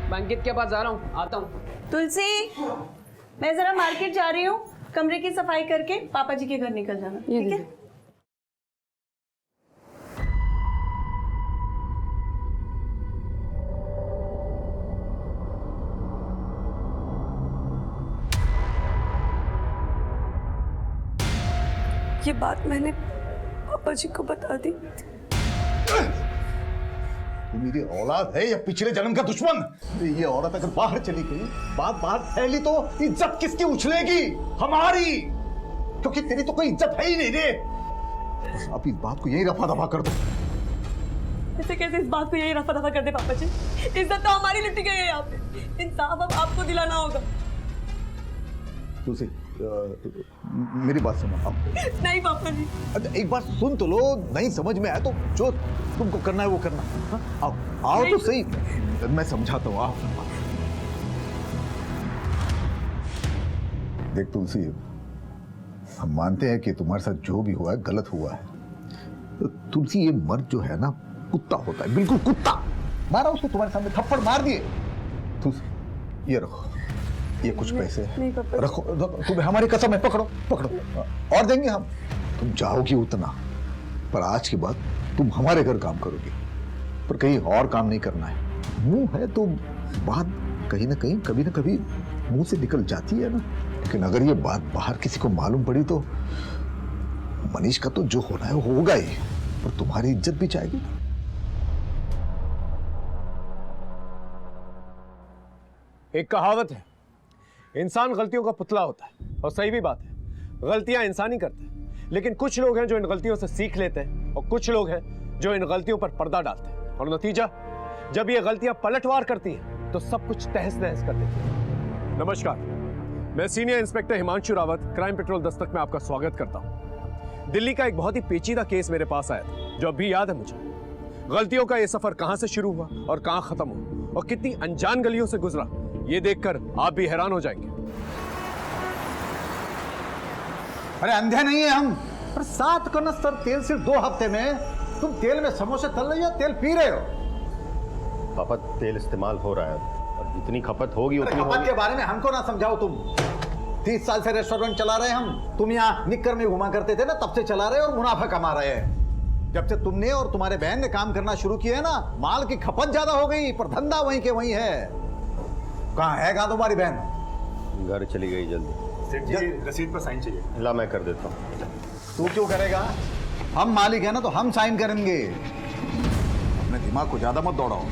मैं अंकित के पास जा रहा हूँ, आता हूँ। तुलसी, मैं जरा मार्केट जा रही हूँ, कमरे की सफाई करके पापा जी के घर निकल जाना, ठीक है? ये बात मैंने पापा जी को बता दी। तू मेरी औलाद है या पिछले जन्म का दुश्मन? ये औरत अगर बाहर चली गई, बात बाहर फैली तो इज्जत किसकी उछलेगी? हमारी, क्योंकि तेरी तो कोई इज्जत है ही नहीं रे। बस आप इस बात को यही रफा दफा कर दो। ऐसे कैसे इस बात को यही रफा दफा कर दे पापा जी? इज्जत तो हमारी लुटी गई है यहाँ पे, इंसाफ अब आपको दिलाना होगा। तुलसी, मेरी बात सुनो आप। नहीं पापा जी। अच्छा एक बार सुन तो लो, नहीं समझ में आया तो जो तुमको करना है वो करना। हाँ? आओ तो सही, मैं समझाता हूँ। आओ। देख तुलसी, हम मानते हैं कि तुम्हारे साथ जो भी हुआ है गलत हुआ है। तो तुलसी, ये मर्द जो है ना, कुत्ता होता है, बिल्कुल कुत्ता। मारा उसको, तुम्हारे सामने थप्पड़ मार दिए। तुलसी, ये रखो, ये कुछ पैसे रखो, तुम्हें हमारी कसम है, पकड़ो पकड़ो, और देंगे हम। तुम चाहोगी उतना, पर आज के बाद तुम हमारे घर काम करोगी, पर कहीं और काम नहीं करना है। मुंह है तो बात कहीं ना कहीं, कभी ना कभी मुंह से निकल जाती है ना। लेकिन अगर ये बात बाहर किसी को मालूम पड़ी तो मनीष का तो जो होना है वो होगा ही, पर तुम्हारी इज्जत भी जाएगी। एक कहावत है, इंसान गलतियों का पुतला होता है, और सही भी बात है, गलतियां इंसान ही करते हैं। लेकिन कुछ लोग हैं जो इन गलतियों से सीख लेते हैं, और कुछ लोग हैं जो इन गलतियों पर पर्दा डालते हैं, और नतीजा, जब ये गलतियां पलटवार करती हैं तो सब कुछ तहस नहस कर देती है। नमस्कार, मैं senior inspector Himanshu Rawat, crime petrol Dastak में आपका स्वागत करता हूं। दिल्ली का एक बहुत ही पेचीदा केस मेरे पास आया था, जो अभी याद है मुझे। गलतियों का यह सफर कहां से शुरू हुआ और कहां खत्म हुआ, और कितनी अनजान गलियों से गुजरा, ये देखकर आप भी हैरान हो जाएंगे। अरे अंधे नहीं है हम, पर 7 कनस्तर तेल सिर्फ 2 हफ्ते में। तुम तेल में समोसे तल रहे हो या तेल पी रहे हो? पापा, तेल इस्तेमाल हो रहा है और जितनी खपत होगी उतनी खपत के बारे में हमको ना समझाओ तुम। 30 साल से रेस्टोरेंट चला रहे हैं हम। तुम यहाँ निक्कर में घुमा करते थे ना, तब से चला रहे हैं और मुनाफा कमा रहे हैं। जब से तुमने और तुम्हारे बहन ने काम करना शुरू किया है ना, माल की खपत ज्यादा हो गई, पर धंधा वहीं के वहीं है। कहाँ तुम्हारी बहन? घर चली गई जल्दी। सेठ जी, रसीद पर साइन चाहिए। ला, मैं कर देता हूँ। तू क्यों करेगा? हम मालिक है ना, तो हम साइन करेंगे। अपने दिमाग को ज्यादा मत दौड़ाओ।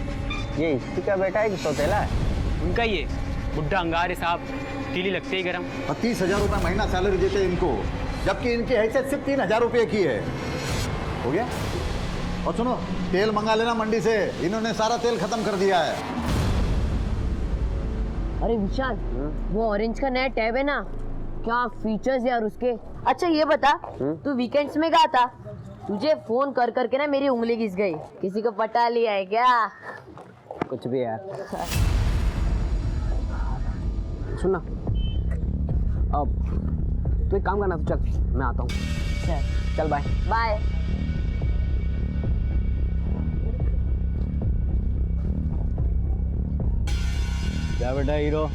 ये इसी का बेटा है कि सौतेला है? उनका ही है, बुढ़ा अंगारे साहब, तीली लगते ही गरम। 30,000 रुपये महीना सैलरी देते हैं इनको, जबकि इनकी हैसियत सिर्फ 3,000 रुपये की है। हो गया? और सुनो, तेल मंगा लेना मंडी से, इन्होंने सारा तेल खत्म कर दिया है। अरे विशाल, वो ऑरेंज का नया टैब है ना, क्या फीचर्स यार उसके। अच्छा ये बता, तू वीकेंड्स में कहा था? तुझे फोन कर करके ना मेरी उंगली घिस गई। किसी को पटा लिया है क्या? कुछ भी यार। सुनना, अब तो एक काम करना, तो चल मैं आता हूँ। चल बाय बाय। क्या बेटा हीरो,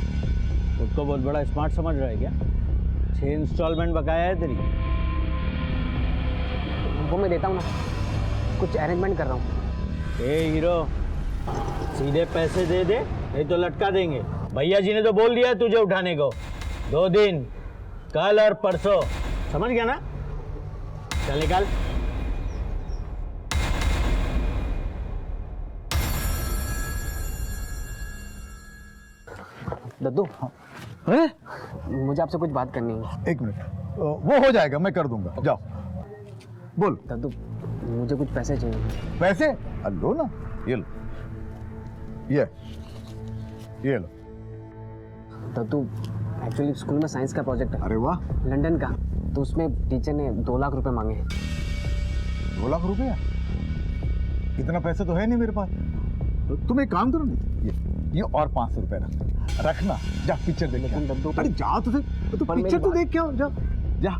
खुद को बहुत बड़ा स्मार्ट समझ रहा है क्या? 6 इंस्टॉलमेंट बकाया है तेरी। वो मैं देता हूँ ना, कुछ अरेंजमेंट कर रहा हूँ। ए हीरो, सीधे पैसे दे दे, नहीं तो लटका देंगे। भैया जी ने तो बोल दिया तुझे उठाने को। 2 दिन, कल और परसों, समझ गया ना? चल निकाल। दद्दू, मुझे आपसे कुछ बात करनी है। 1 मिनट, वो हो जाएगा, मैं कर दूंगा। जाओ, बोल। दद्दू, मुझे कुछ पैसे चाहिए। पैसे? लो ना, ये लो, ये लो। दद्दू, एक्चुअली स्कूल में साइंस का प्रोजेक्ट है। अरे वाह, लंदन का, तो उसमें टीचर ने 2 लाख रुपए मांगे हैं। 2 लाख रुपया? इतना पैसा तो है नहीं मेरे पास। तो तुम एक काम करो ना, ये और 500 रुपए रखना। जा पिक्चर देख के आ। अरे जा तो पिक्चर तो देख के आओ, जा जा।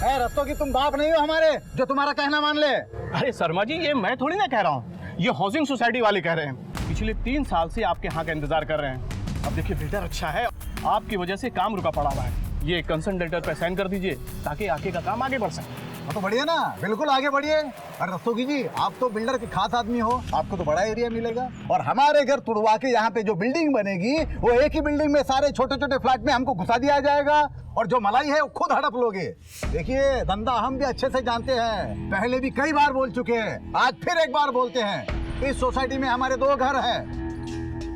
रस्तों की तुम बाप नहीं हो हमारे जो तुम्हारा कहना मान ले। अरे शर्मा जी, ये मैं थोड़ी ना कह रहा हूँ, ये हाउसिंग सोसाइटी वाले कह रहे हैं। पिछले 3 साल से आपके यहाँ का इंतजार कर रहे हैं। अब देखिए बिल्डर अच्छा है, आपकी वजह से काम रुका पड़ा हुआ है। ये कंसर्न लेटर पे साइन कर दीजिए ताकि आगे का काम आगे बढ़ सके। तो बढ़िया ना, बिल्कुल आगे बढ़िए। और रस्तोगी जी, आप तो बिल्डर के खास आदमी हो, आपको तो बड़ा एरिया मिलेगा। और हमारे घर तुड़वा के यहाँ पे जो बिल्डिंग बनेगी वो एक ही बिल्डिंग में सारे छोटे छोटे फ्लैट में हमको घुसा दिया जाएगा और जो मलाई है वो खुद हड़प लोगे। देखिए धंधा हम भी अच्छे से जानते हैं, पहले भी कई बार बोल चुके हैं, आज फिर एक बार बोलते हैं। इस सोसाइटी में हमारे 2 घर हैं,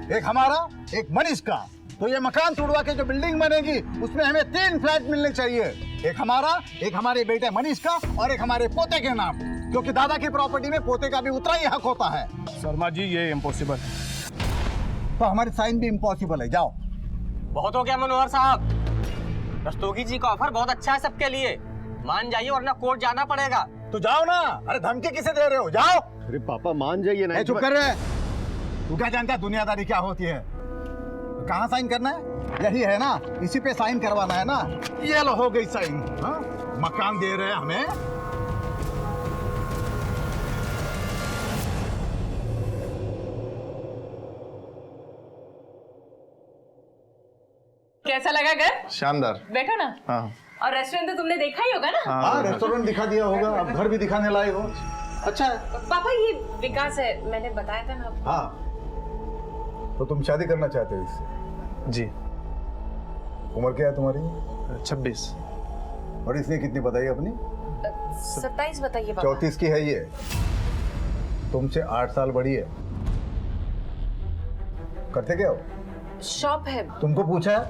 एक हमारा एक मनीष का। तो ये मकान तोड़वा के जो बिल्डिंग बनेगी उसमें हमें 3 फ्लैट मिलने चाहिए, एक हमारा, एक हमारे बेटे मनीष का और एक हमारे पोते के नाम, क्योंकि दादा की प्रॉपर्टी में पोते का भी उतना ही हक होता है। शर्मा जी ये इम्पॉसिबल है। तो हमारी साइन भी इम्पॉसिबल है। जाओ। बहुत हो गया मनोहर साहब, रस्तोगी जी का ऑफर बहुत अच्छा है सबके लिए, मान जाइए वरना कोर्ट जाना पड़ेगा। तो जाओ ना। अरे धमकी किसे दे रहे हो, जाओ। अरे पापा मान जाइए ना। चुप कर रहे। तू क्या जानता है दुनियादारी क्या होती है? कहाँ साइन करना है? यही है ना, इसी पे साइन करवाना है ना। ये लो हो गई साइन। हाँ? मकान दे रहे हैं हमें। कैसा लगा घर? शानदार। बैठो ना। हाँ और रेस्टोरेंट तो तुमने देखा ही होगा ना? हाँ, रेस्टोरेंट दिखा दिया होगा, अब घर भी दिखाने लाए हो। अच्छा है। पापा ये विकास है, मैंने बताया था ना आपको। हाँ, तो तुम शादी करना चाहते हो इससे? जी। उम्र क्या है तुम्हारी? 26। और इसने कितनी बताई अपनी? 27 बताइए पापा। 34 की है ये, तुमसे 8 साल बड़ी है। करते क्या हो? शॉप है। तुमको पूछा है?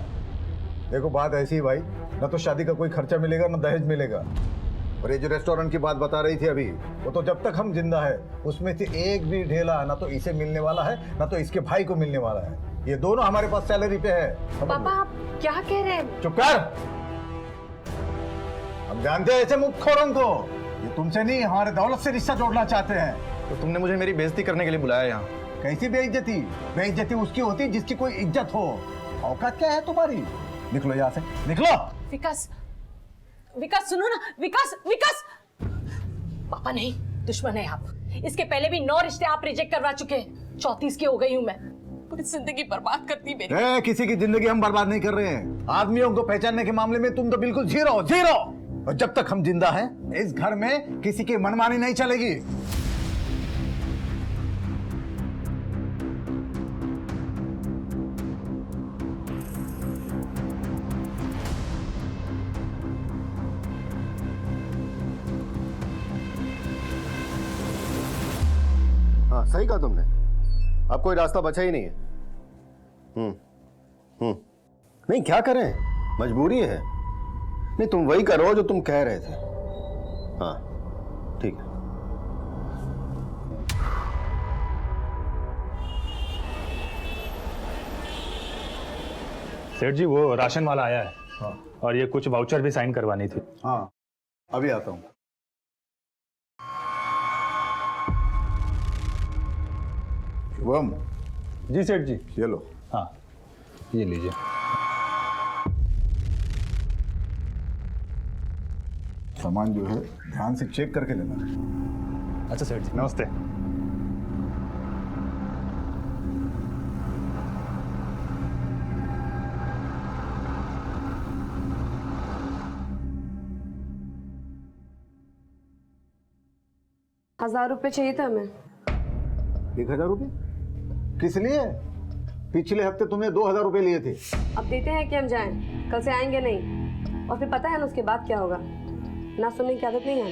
देखो बात ऐसी है भाई, ना तो शादी का कोई खर्चा मिलेगा ना दहेज मिलेगा। और ये जो रेस्टोरेंट की बात बता रही थी अभी, वो तो जब तक हम जिंदा है उसमें से एक भी ढेला ना तो इसे मिलने वाला है ना तो इसके भाई को मिलने वाला है। ये दोनों हमारे पास सैलरी पे है। पापा आप क्या कह रहे हैं? चुप कर। हम जानते हैं ऐसे मुखोरों को, ये तुमसे नहीं हमारे दौलत से रिश्ता जोड़ना चाहते हैं। तो तुमने मुझे मेरी बेइज्जती करने के लिए बुलाया यहाँ? कैसी बेइज्जती? बेइज्जती उसकी होती है जिसकी कोई इज्जत हो। औकात क्या है तुम्हारी? निकलो यहाँ से, निकलो। विकास, विकास सुनो ना। विकास, विकास। पापा नहीं, दुश्मन है आप। इसके पहले भी 9 रिश्ते आप रिजेक्ट करवा चुके हैं। 34 की हो गई हूँ मैं, पूरी जिंदगी बर्बाद करती मेरी। किसी की जिंदगी हम बर्बाद नहीं कर रहे हैं। आदमियों को पहचानने के मामले में तुम तो बिल्कुल जीरो जीरो। और जब तक हम जिंदा हैं इस घर में किसी की मनमानी नहीं चलेगी। हाँ सही कहा तुमने, अब कोई रास्ता बचा ही नहीं है। नहीं क्या करें, मजबूरी है। नहीं तुम वही करो जो तुम कह रहे थे। हाँ ठीक है। सेठ जी वो राशन वाला आया है। हाँ। और ये कुछ वाउचर भी साइन करवानी थी। हाँ अभी आता हूँ। शुभम। जी सेठ जी। ये लो। हाँ ये लीजिए। सामान जो है ध्यान से चेक करके लेना। अच्छा सेठ जी नमस्ते। ₹1000 चाहिए था हमें। 1000 रुपये किस लिए? पिछले हफ्ते तुमने 2000 रुपये लिए थे। अब देते हैं कि हम जाएं, कल से आएंगे नहीं। और फिर पता है ना उसके बाद क्या होगा? ना सुनने की आदत नहीं है।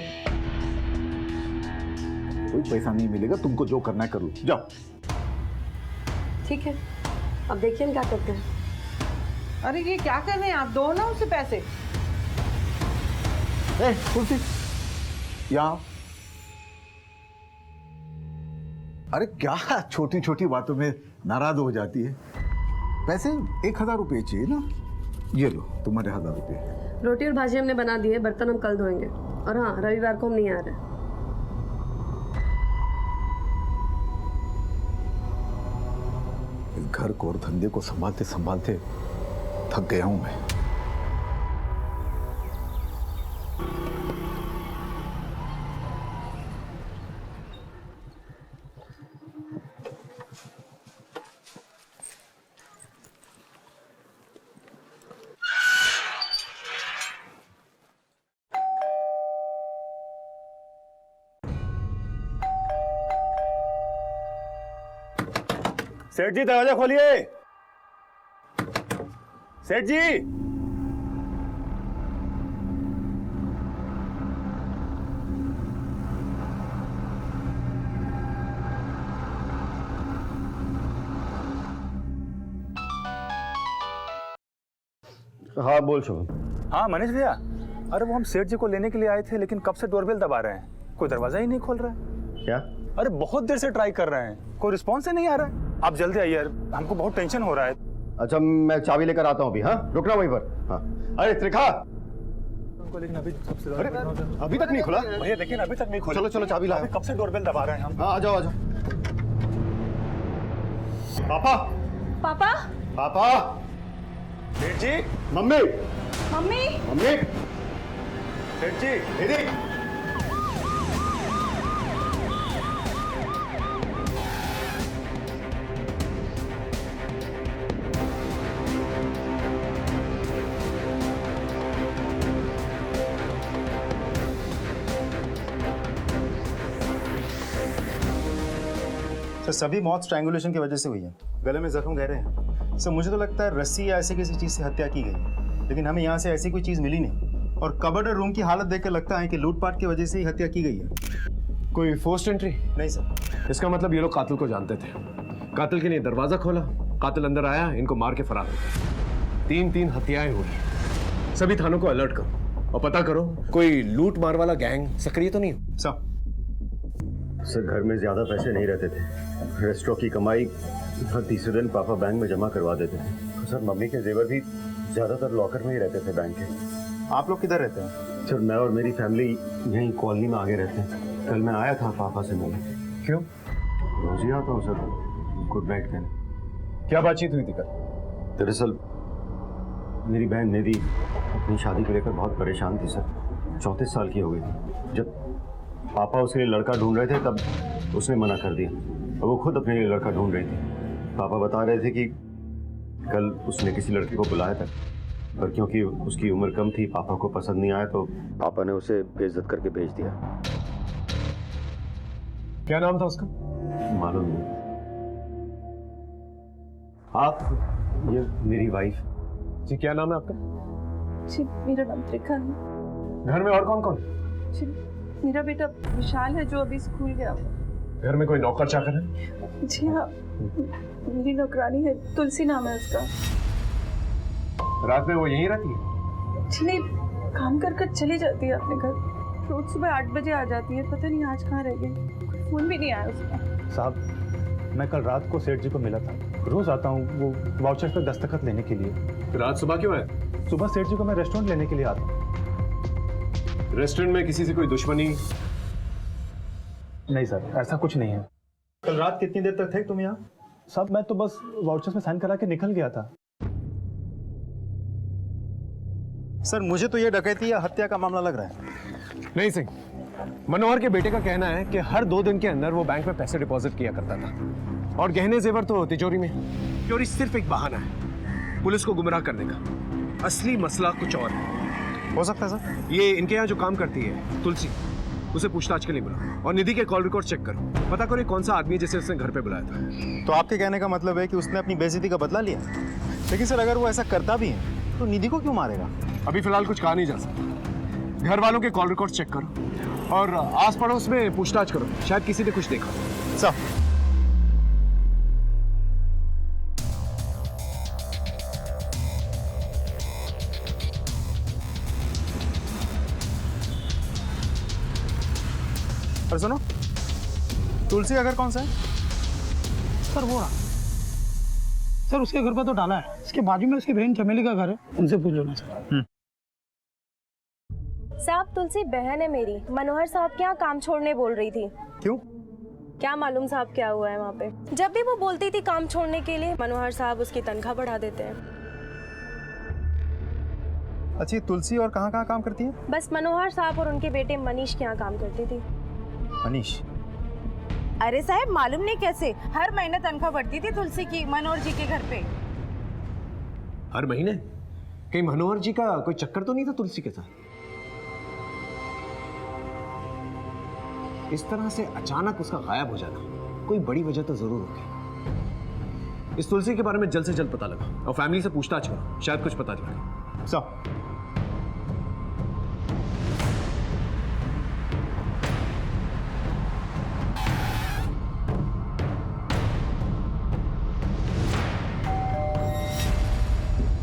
कोई पैसा नहीं मिलेगा, तुमको जो करना है कर लो, जाओ। ठीक है, अब देखिए हम क्या करते हैं। अरे ये क्या कर रहे हैं आप? दो ना उसे पैसे। कुर्सी यहाँ। अरे क्या छोटी छोटी बातों में नाराज हो जाती है? पैसे 1000 रुपये चाहिए ना, ये लो तुम्हारे 1000 रुपये। रोटी और भाजी हमने बना दी है, बर्तन हम कल धोएंगे। और हाँ, रविवार को हम नहीं आ रहे। इस घर को और धंधे को संभालते संभालते थक गया हूं मैं। सेठ जी दरवाजा खोलिए। सेठ जी। हाँ बोल शुभम। हाँ मनीष भैया, अरे वो हम सेठ जी को लेने के लिए आए थे, लेकिन कब से डोरबेल दबा रहे हैं, कोई दरवाजा ही नहीं खोल रहा है। क्या? अरे बहुत देर से ट्राई कर रहे हैं, कोई रिस्पॉन्स ही नहीं आ रहा है। आप जल्दी आइए यार, हमको बहुत टेंशन हो रहा है। अच्छा मैं चाबी लेकर आता हूँ अभी। हाँ रुकना वहीं पर। हाँ अरे त्रिखा, लेकिन अभी अरे अभी तक नहीं खुला भैया, लेकिन अभी तक नहीं खोला। चलो चलो चाबी लाओ। कब से डोरबेल दबा रहे हैं हम। हाँ आ जाओ आ जाओ। पापा पापा पापा। सेठ जी। Mummy mummy mummy. सेठ जी दीदी। सर सभी मौत स्ट्रैंगुलेशन की वजह से हुई है, गले में जख्म गहरे हैं। सर मुझे तो लगता है रस्सी या ऐसी किसी चीज़ से हत्या की गई, लेकिन हमें यहाँ से ऐसी कोई चीज़ मिली नहीं। और कबर्ड और रूम की हालत देख कर लगता है कि लूटपाट की वजह से ही हत्या की गई है। कोई फोर्स्ड एंट्री? नहीं सर। इसका मतलब ये लोग कातिल को जानते थे। कातिल के लिए दरवाजा खोला, कातिल अंदर आया, इनको मार के फरार हो गया। 3 हत्याएं हुई। सभी थानों को अलर्ट करो और पता करो कोई लूट मार वाला गैंग सक्रिय तो नहीं हो। सर घर में ज्यादा पैसे नहीं रहते थे, रेस्टोरेंट की कमाई हर तीसरे दिन पापा बैंक में जमा करवा देते थे। तो सर मम्मी के जेवर भी ज्यादातर लॉकर में ही रहते थे बैंक के। आप लोग किधर रहते हैं? सर मैं और मेरी फैमिली यहीं कॉलोनी में आगे रहते हैं। कल मैं आया था पापा से मिलने। क्यों? रोज ही आता हूँ सर गुड नाइट कहने। क्या बातचीत हुई थी कल? दरअसल मेरी बहन निधि अपनी शादी को लेकर बहुत परेशान थी सर। 34 साल की हो गई थी। जब पापा उसके लिए लड़का ढूंढ रहे थे तब उसने मना कर दिया और वो खुद अपने लिए लड़का ढूंढ रही थी। पापा बता रहे थे कि कल उसने किसी लड़के को बुलाया था, पर क्योंकि उसकी उम्र कम थी पापा को पसंद नहीं आया तो पापा ने उसे बेइज्जत करके भेज दिया। क्या नाम था उसका? मालूम नहीं। आप? ये मेरी वाइफ। जी क्या नाम है आपका? जी मेरा नाम त्रिखा है। घर में और कौन कौन? जी मेरा बेटा विशाल है जो अभी स्कूल गया हुआ। घर में कोई नौकर चाकर है? जी हाँ, मेरी नौकरानी है, तुलसी नाम है उसका। रात में वो यहीं रहती है? जी नहीं, काम कर कर चली जाती है अपने घर। रोज सुबह 8 बजे आ जाती है, पता नहीं आज कहाँ रह गई। फोन भी नहीं आया उसका। साहब मैं कल रात को सेठ जी को मिला था, रोज आता हूँ वो वाउचर पर दस्तखत लेने के लिए। रात सुबह क्यों आए? सुबह सेठ जी को मैं रेस्टोरेंट लेने के लिए आता हूँ। रेस्टोरेंट में किसी से कोई दुश्मनी? नहीं सर, ऐसा कुछ नहीं है। कल रात कितनी देर तक थे तुम यहाँ? साहब मैं तो बस वाउचर्स में साइन करा के निकल गया था। सर मुझे तो ये डकैती या हत्या का मामला लग रहा है। नहीं सिंह, मनोहर के बेटे का कहना है कि हर 2 दिन के अंदर वो बैंक में पैसे डिपॉजिट किया करता था और गहने जेवर तो तिजोरी में। चोरी सिर्फ एक बहाना है पुलिस को गुमराह करने का। असली मसला कुछ और है। हो सकता है सर। ये इनके यहाँ जो काम करती है तुलसी, उसे पूछताछ के लिए बुलाओ और निधि के कॉल रिकॉर्ड चेक करो, पता करो कौन सा आदमी है जिसे उसने घर पे बुलाया था। तो आपके कहने का मतलब है कि उसने अपनी बेइज्जती का बदला लिया। लेकिन सर अगर वो ऐसा करता भी है तो निधि को क्यों मारेगा? अभी फिलहाल कुछ कहा नहीं जा सकता। घर वालों के कॉल रिकॉर्ड चेक करो और आस पड़ोस में पूछताछ करो, शायद किसी ने कुछ देखा। सर और सुनो, तुलसी का घर कौन सा है? सर वो रहा। सर उसके घर पर तो डाला है, इसके बाजू में उसकी बहन चमेली का घर है, उनसे पूछ लेना सर। साहब तुलसी बहन है मेरी, मनोहर साहब के यहाँ काम छोड़ने बोल रही थी। क्यों? क्या मालूम साहब क्या हुआ है वहाँ पे। जब भी वो बोलती थी काम छोड़ने के लिए, मनोहर साहब उसकी तनख्वाह बढ़ा देते हैं। अच्छी तुलसी और कहाँ कहाँ काम करती है? बस मनोहर साहब और उनके बेटे मनीष के यहाँ काम करती थी। मनीष? अरे साहब मालूम नहीं कैसे हर महीने तनख्वाह बढ़ती थी तुलसी की मनोहर जी के घर पे। हर महीने? कहीं मनोहर जी का कोई चक्कर तो नहीं था तुलसी के साथ? इस तरह से अचानक उसका गायब हो जाना कोई बड़ी वजह तो जरूर होगी। इस तुलसी के बारे में जल्द से जल्द पता लगा और फैमिली से पूछताछ करो, शायद कुछ पता चले। सब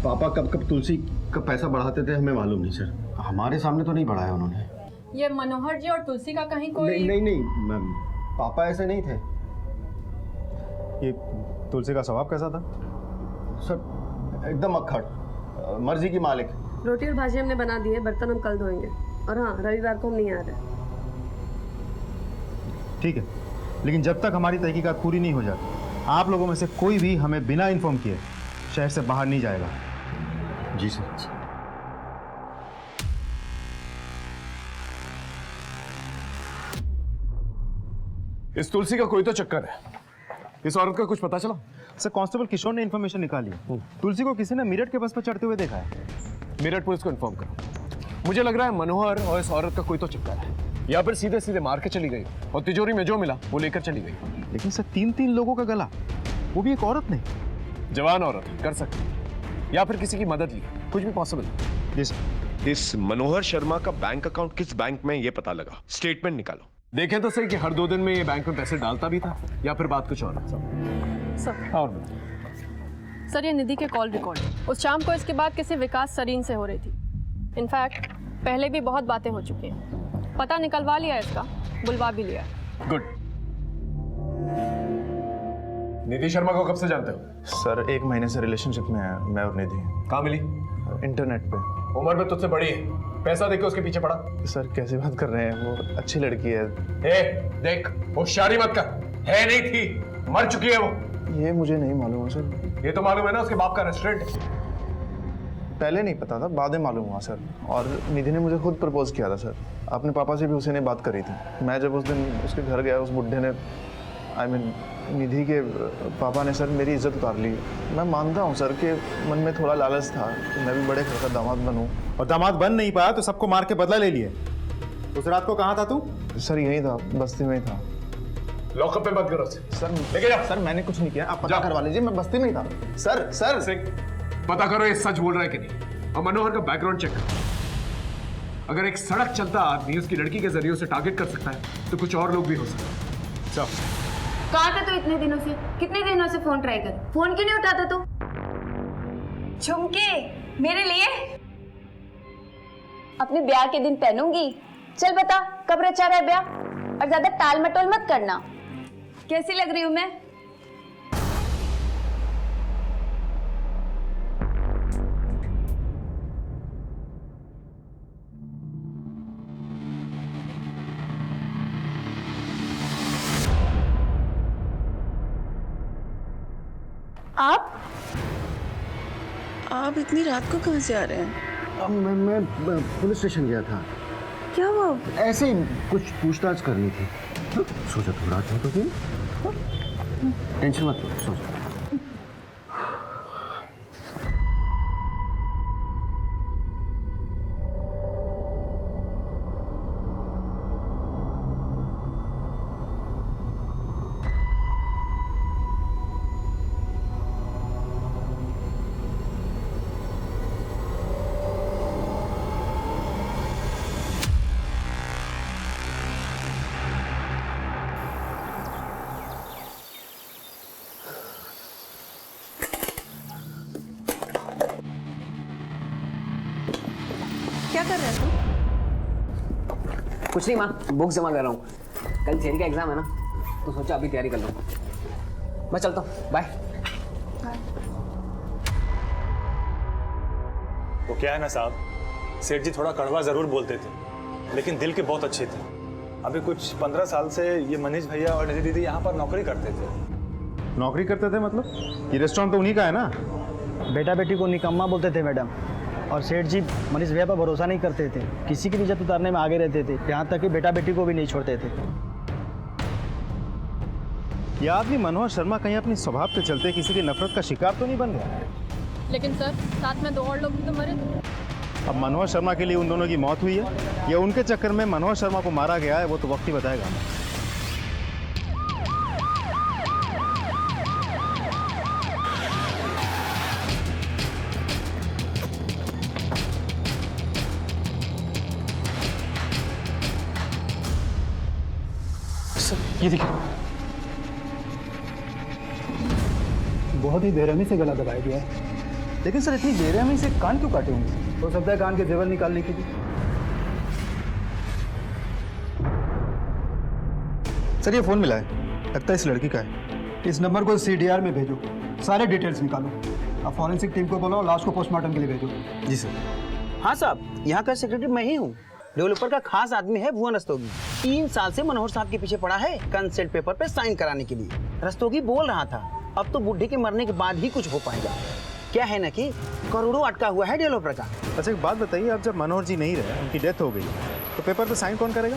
पापा कब कब तुलसी का पैसा बढ़ाते थे हमें मालूम नहीं सर, हमारे सामने तो नहीं बढ़ाया उन्होंने। ये मनोहर जी और तुलसी का कहीं कोई नहीं मैम, पापा ऐसे नहीं थे। ये तुलसी का स्वभाव कैसा था? सर एकदम अक्खड़, मर्जी की मालिक। रोटी और भाजी हमने बना दी है, बर्तन हम कल धोएंगे। और हाँ, रविवार को हम नहीं आ रहे। ठीक है, लेकिन जब तक हमारी तहकीकात पूरी नहीं हो जाती आप लोगों में से कोई भी हमें बिना इन्फॉर्म किए शहर से बाहर नहीं जाएगा। जी सर। इस तुलसी का कोई तो चक्कर है। इस औरत का कुछ पता चला? सर कांस्टेबल किशोर ने इन्फॉर्मेशन निकाली है। तुलसी को किसी ने मेरठ के बस पर चढ़ते हुए देखा है। मेरठ पुलिस को इन्फॉर्म करो। मुझे लग रहा है मनोहर और इस औरत का कोई तो चक्कर है, या फिर सीधे सीधे मार के चली गई और तिजोरी में जो मिला वो लेकर चली गई। लेकिन सर 3 लोगों का गला, वो भी एक औरत नहीं। जवान औरत कर सकती, या फिर किसी की मदद ली, कुछ भी पॉसिबल है। जी सर। इस मनोहर शर्मा का बैंक अकाउंट किस बैंक में ये पता लगा, स्टेटमेंट निकालो। देखें तो सही कि हर 2 दिन में ये बैंक में पैसे डालता भी था, या फिर बात कुछ और है। सर और सर ये निधि के कॉल रिकॉर्ड उस शाम को इसके बाद किसी विकास सरीन से हो रही थी। इनफैक्ट पहले भी बहुत बातें हो चुकी हैं। पता निकलवा लिया इसका, बुलवा भी लिया। गुड। निधि शर्मा को कब से जानते हो? सर 1 महीने से रिलेशनशिप में है मैं और निधि। कहाँ मिली? इंटरनेट पे। उम्र में तुझसे बड़ी है, पैसा देके उसके पीछे पड़ा। सर कैसी बात कर रहे हैं, वो अच्छी लड़की है। देख होशियारी मत कर, है नहीं थी, मर चुकी है वो। ये मुझे नहीं मालूम है सर। ये तो मालूम है ना, उसके बाप का रेस्टोरेंट है। पहले नहीं पता था, बाद में मालूम हुआ सर। और निधि ने मुझे खुद प्रपोज किया था सर। अपने पापा से भी उसी ने बात करी थी। मैं जब उस दिन उसके घर गया, उस बुढ़े ने निधि के पापा ने सर मेरी इज्जत उतार ली। मैं मानता हूँ सर कि मन में थोड़ा लालच था कि मैं भी बड़े घर का दामाद बनूं। और दामाद बन नहीं पाया तो सबको मार के बदला ले लिए। उस रात को कहाँ था तू? सर यहीं था, बस्ती में ही था। लॉकअप पे मत करो सर। लेके जा। सर मैंने कुछ नहीं किया, आप पता करवा लीजिए, मैं बस्ती में ही था। सर सिंह, पता करो ये सच बोल रहा है कि नहीं, और मनोहर का बैकग्राउंड चेक करो। अगर एक सड़क चलता आदमी उसकी लड़की के जरिए उसे टारगेट कर सकता है तो कुछ और लोग भी हो सकते हैं। चल। कहाँ था तू इतने दिनों से? कितने दिनों से फोन ट्राई कर, फोन क्यों नहीं उठाता तू? झुमके मेरे लिए अपने ब्याह के दिन पहनूंगी। चल बता कब रचा रहा है ब्याह, और ज्यादा टाल मटोल मत करना। कैसी लग रही हूं मैं? आप इतनी रात को कहाँ से आ रहे हैं? मैं पुलिस स्टेशन गया था। क्या हुआ? ऐसे ही कुछ पूछताछ करनी थी। सोचा तुम रात हो तो टेंशन मत लो, सोचा। क्या कर रहे हैं तुम? कुछ नहीं माँ, बुक जमा कर रहा हूँ। कल थियरी का एग्जाम है ना, तो सोचा अभी तैयारी कर लूँ। मैं चलता हूँ, बाय। वो क्या है ना साहब, सेठ जी थोड़ा कड़वा जरूर बोलते थे, लेकिन दिल के बहुत अच्छे थे। अभी कुछ 15 साल से ये मनीष भैया और निधि दीदी यहाँ पर नौकरी करते थे। नौकरी करते थे मतलब? ये रेस्टोरेंट तो उन्हीं का है ना? बेटा बेटी को निकम्मा बोलते थे मैडम, और सेठ जी मनीष भैया पर भरोसा नहीं करते थे, किसी की भी इज्जत उतारने में आगे रहते थे, यहाँ तक कि बेटा बेटी को भी नहीं छोड़ते थे। ये आदमी मनोहर शर्मा कहीं अपनी स्वभाव के चलते किसी की नफरत का शिकार तो नहीं बन गया? लेकिन सर साथ में 2 और लोग भी तो मरे थे। अब मनोहर शर्मा के लिए उन दोनों की मौत हुई है या उनके चक्कर में मनोहर शर्मा को मारा गया है, वो तो वक्त ही बताएगा। सर ये देखिए, बहुत ही बेरहमी से गला दबाया गया है। लेकिन सर इतनी बेरहमी से कान क्यों काटे होंगे? हो सकता है कान के जेवर निकालने के लिए। सर ये फोन मिला है, लगता है इस लड़की का है। इस नंबर को CDR में भेजो, सारे डिटेल्स निकालो। अब फॉरेंसिक टीम को बोलो, लाश को पोस्टमार्टम के लिए भेजो। जी सर। हाँ साहब, यहाँ का सेक्रेटरी मैं ही हूँ। डेवलपर का खास आदमी है भुवन रस्तोगी। 3 साल से मनोहर साहब के पीछे पड़ा है कंसेंट पेपर पे साइन कराने के लिए। रस्तोगी बोल रहा था अब तो बुढ़े के मरने के बाद ही कुछ हो पाएगा। क्या है ना कि करोड़ों अटका हुआ है डेवलपर का। अच्छा एक बात बताइए, अब जब मनोहर जी नहीं रहे, उनकी डेथ हो गई, तो पेपर पे साइन कौन करेगा?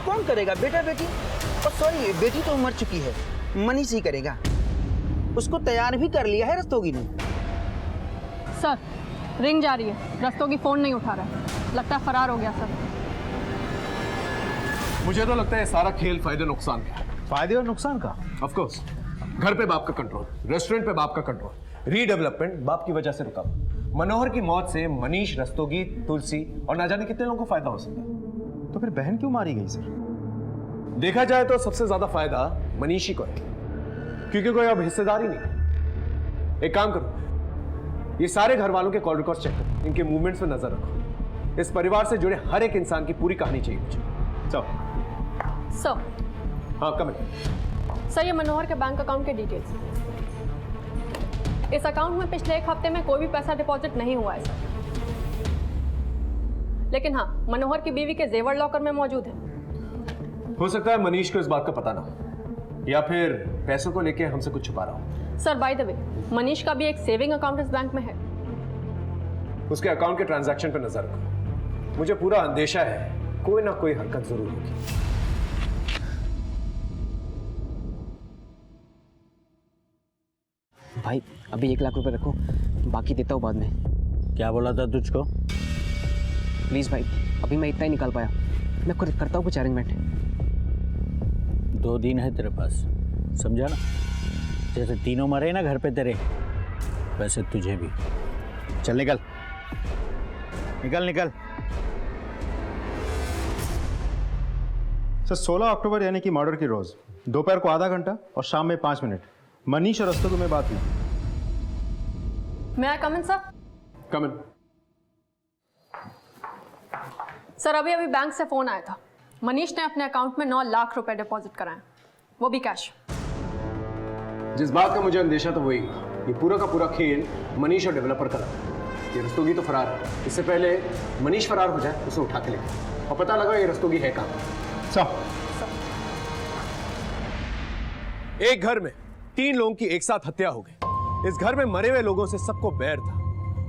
कौन करेगा? बेटा बेटी, और सॉरी बेटी तो मर चुकी है, मनीष ही करेगा। उसको तैयार भी कर लिया है रस्तोगी ने। सर रिंग जा रही है, रस्तोगी फोन नहीं उठा रहा है, लगता है फरार हो गया सर। मुझे तो लगता है सारा खेल फायदे नुकसान का। फायदे और नुकसान का? Of course. घर पे बाप का कंट्रोल, रेस्टोरेंट पे बाप का कंट्रोल, रीडेवलपमेंट बाप की वजह से रुका। मनोहर की मौत से मनीष, रस्तोगी, तुलसी और ना जाने कितने लोगों को फायदा हो सकता है। तो फिर बहन क्यों मारी गई सर? देखा जाए तो सबसे ज्यादा फायदा मनीष ही को है, क्योंकि कोई अब हिस्सेदार ही नहीं। एक काम करो, ये सारे घर वालों के कॉल रिकॉर्ड चेक करो, इनके मूवमेंट्स पे नजर रखो। इस परिवार से जुड़े हर एक इंसान की पूरी कहानी चाहिए मुझे। चलो। सर। हाँ कम है। सर ये मनोहर के बैंक अकाउंट के डिटेल्स। इस अकाउंट में पिछले 1 हफ्ते में कोई भी पैसा डिपॉजिट नहीं हुआ है सर, लेकिन हाँ मनोहर की बीवी के जेवर लॉकर में मौजूद है। हो सकता है मनीष को इस बात का पता ना हो, या फिर पैसों को लेके हमसे कुछ छुपा रहा हो। Sir by the way, Manish का भी एक सेविंग अकाउंट इस बैंक में है। उसके अकाउंट के ट्रांजैक्शन पर नजर रखो, मुझे पूरा अंदेशा है कोई ना कोई हरकत जरूर होगी। भाई अभी 1 लाख रुपए रखो, बाकी देता हूँ बाद में। क्या बोला था तुझको? प्लीज भाई, अभी मैं इतना ही निकाल पाया, मैं खुद करता हूँ कुछ अरेंजमेंट। 2 दिन है तेरे पास, समझा ना? जैसे तीनों मरे ना घर पे तेरे, वैसे तुझे भी। चल निकल निकल निकल। सर 16 अक्टूबर यानी कि मर्डर की रोज, दोपहर को आधा घंटा और शाम में 5 मिनट मनीष और रस्तोगी में बात हुई। मैं कम इन सर? कम इन। सर अभी अभी बैंक से फोन आया था, मनीष ने अपने अकाउंट में 9 लाख रुपए डिपॉजिट कराए, वो भी कैश। जिस बात का मुझे अंदेशा था वही, ये पूरा का पूरा खेल मनीष और डेवलपर का रहा। ये रस्तोगी तो फरार है, इससे पहले मनीष फरार हो जाए उसे उठा के लेके और पता लगा ये रस्तोगी है कहाँ। एक घर में 3 लोगों की एक साथ हत्या हो गई। इस घर में मरे हुए लोगों से सबको बैर था,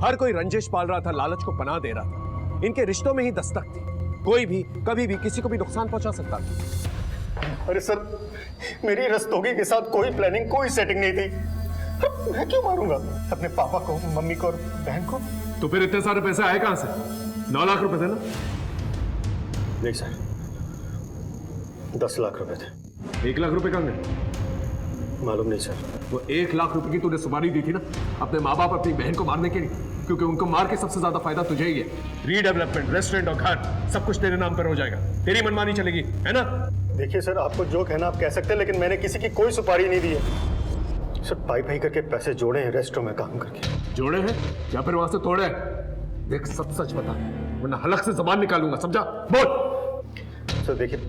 हर कोई रंजिश पाल रहा था, लालच को पनाह दे रहा था। इनके रिश्तों में ही दस्तक थी, कोई भी कभी भी किसी को भी नुकसान पहुंचा सकता था। अरे सर, मेरी रस्तोगी के साथ कोई प्लानिंग, कोई सेटिंग नहीं थी। मैं क्यों मारूंगा अपने पापा को, मम्मी को और बहन को? तो फिर इतने सारे पैसे आए कहां से? 9 लाख रुपए थे ना? नहीं सर, 10 लाख रुपए थे। 1 लाख रुपए कहां गए? मालूम नहीं सर। वो 1 लाख रुपए की तूने सुपारी दी थी ना अपने माँ बाप अपनी बहन को मारने के लिए, क्योंकि उनको मार के सबसे ज्यादा फायदा तुझे ही है। रीडेवलपमेंट, रेस्टोरेंट और घर सब कुछ तेरे नाम पर हो जाएगा, तेरी मनमानी चलेगी, है ना? देखिए सर, आपको जो कहना आप कह सकते हैं, लेकिन मैंने किसी की कोई सुपारी नहीं दी है सर। पाई पाई करके पैसे जोड़े हैं रेस्टोरेंट में काम करके। जोड़े हैं या फिर वहां से तोड़े हैं? देख सब सच बता, वरना हलक से जबान निकालूंगा, समझा? बोल। सर देखिए,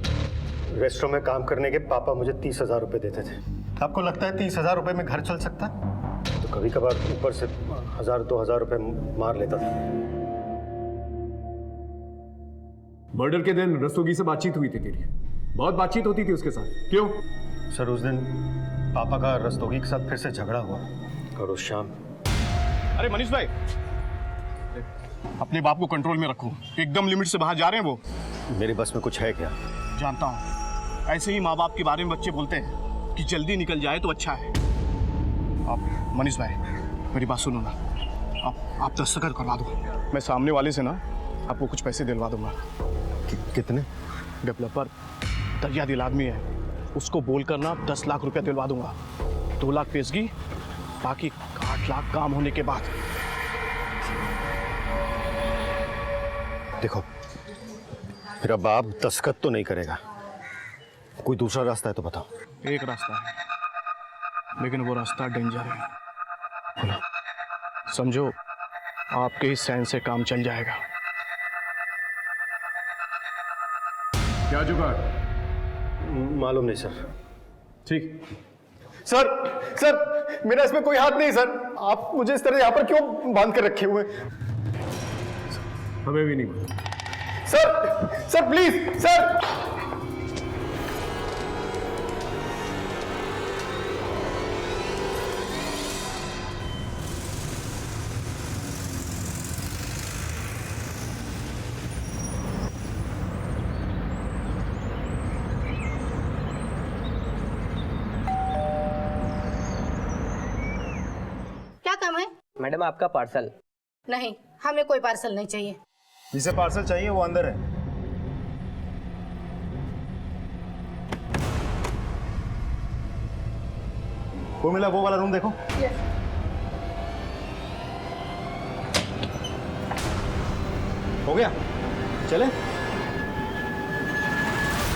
रेस्टोरेंट में काम करने के पापा मुझे 30,000 रुपए देते थे। आपको लगता है 30,000 रुपए में घर चल सकता है? तो कभी कभार ऊपर से 1,000-2,000 रुपए मार लेता था। मर्डर के दिन रस्तोगी से बातचीत हुई थी तेरी? बहुत बातचीत होती थी उसके साथ, क्यों? सर उस दिन पापा का रस्तोगी के साथ फिर से झगड़ा हुआ, और उस शाम। अरे मनीष भाई, अपने बाप को कंट्रोल में रखो, एकदम लिमिट से बाहर जा रहे हैं वो। मेरे बस में कुछ है क्या? जानता हूँ, ऐसे ही माँ बाप के बारे में बच्चे बोलते हैं कि जल्दी निकल जाए तो अच्छा है। आप मनीष भाई मेरी बात सुनो ना, आप दस्तखत करवा दो, मैं सामने वाले से ना आपको कुछ पैसे दिलवा दूंगा। कितने? डेवलपर दरिया दिल आदमी है, उसको बोल कर ना 10 लाख रुपया दिलवा दूंगा। 2 लाख पेशगी, बाकी 8 लाख काम होने के बाद। देखो, मेरा बाप दस्तखत तो नहीं करेगा, कोई दूसरा रास्ता है तो बताओ। एक रास्ता है, लेकिन वो रास्ता डेंजर है। बोलो, समझो आपके ही सेंस से काम चल जाएगा। क्या जुगाड़? मालूम नहीं सर। ठीक। सर सर मेरा इसमें कोई हाथ नहीं सर। आप मुझे इस तरह यहाँ पर क्यों बांध कर रखे हुए? हमें भी नहीं मालूम। Sir please sir. क्या काम है? मैडम आपका पार्सल। नहीं, हमें कोई पार्सल नहीं चाहिए। जिसे पार्सल चाहिए वो अंदर है। वो मिला, वो वाला रूम देखो। हो गया, चले।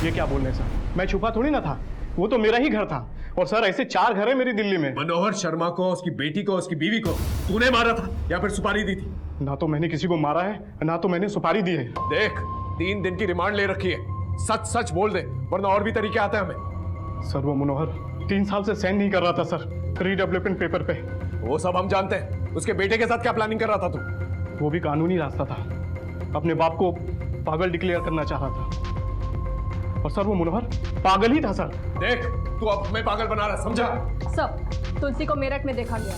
ये क्या बोल रहे हैं सर? मैं छुपा थोड़ी ना था, वो तो मेरा ही घर था। और सर ऐसे 4 घर है मेरी दिल्ली में। मनोहर शर्मा को, उसकी बेटी को, उसकी बीवी को तूने मारा था या फिर सुपारी दी थी? ना तो मैंने किसी को मारा है, ना तो मैंने सुपारी दी है। देख, 3 दिन की रिमांड ले रखी है, सच सच बोल दे वरना और भी तरीके आते हैं हमें। सर वो मनोहर 3 साल से साइन नहीं कर रहा था सर, रीडेवलपमेंट पेपर पे। वो सब हम जानते हैं। उसके बेटे के साथ क्या प्लानिंग कर रहा था तू? वो भी कानूनी रास्ता था, अपने बाप को पागल डिक्लेयर करना चाह रहा था। और सर वो मनोहर पागल ही था सर। देख, तू अब हमें पागल बना रहा, समझा? सब तुलसी को मेरठ में देखा गया।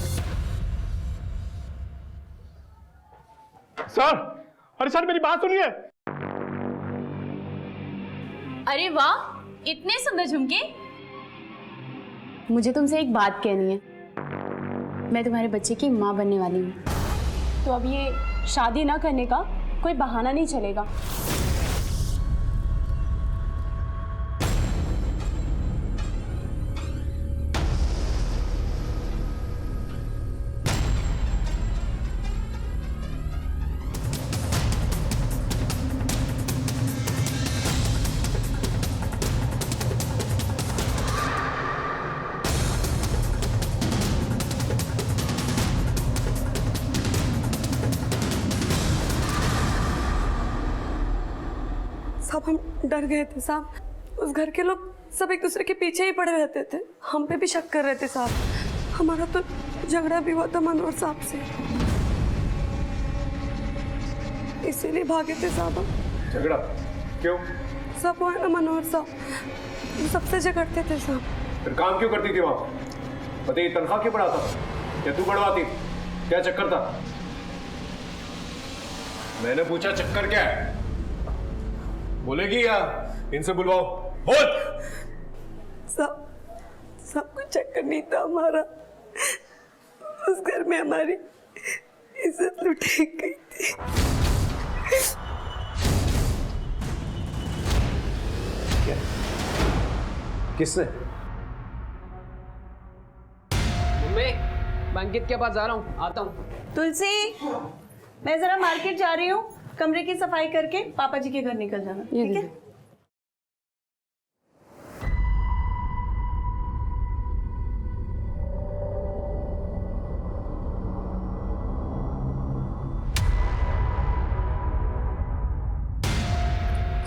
सर, अरे सर मेरी बात सुनिए। अरे वाह, इतने सुंदर झुमके। मुझे तुमसे एक बात कहनी है। मैं तुम्हारे बच्चे की माँ बनने वाली हूँ, तो अब ये शादी ना करने का कोई बहाना नहीं चलेगा। साहब हम डर गए थे साहब। उस घर के लोग सब एक दूसरे के पीछे ही पड़े रहते थे, हम पे भी शक कर रहे थे साहब। हमारा तो झगड़ा भी हुआ था मनोहर साहब से, इसीलिए भागे थे साहब हम। झगड़ा क्यों? सब वो है ना मनोहर साहब, वो सबसे झगड़ते थे साहब। फिर काम क्यों करती थी वहां पर? पति की तनख्वाह क्यों बढ़ाता था? क्या तू बढ़वाती? क्या चक्कर था? मैंने पूछा चक्कर क्या है? बोलेगी या इनसे बुलवाओ? बोल। सब कुछ चक्कर नहीं था हमारा, उस घर में हमारी इज्जत लुटाई गई थी। क्या? किसने? मैं अंकित के पास जा रहा हूँ, आता हूँ। तुलसी, मैं जरा मार्केट जा रही हूँ, कमरे की सफाई करके पापा जी के घर निकल जाना, ठीक है?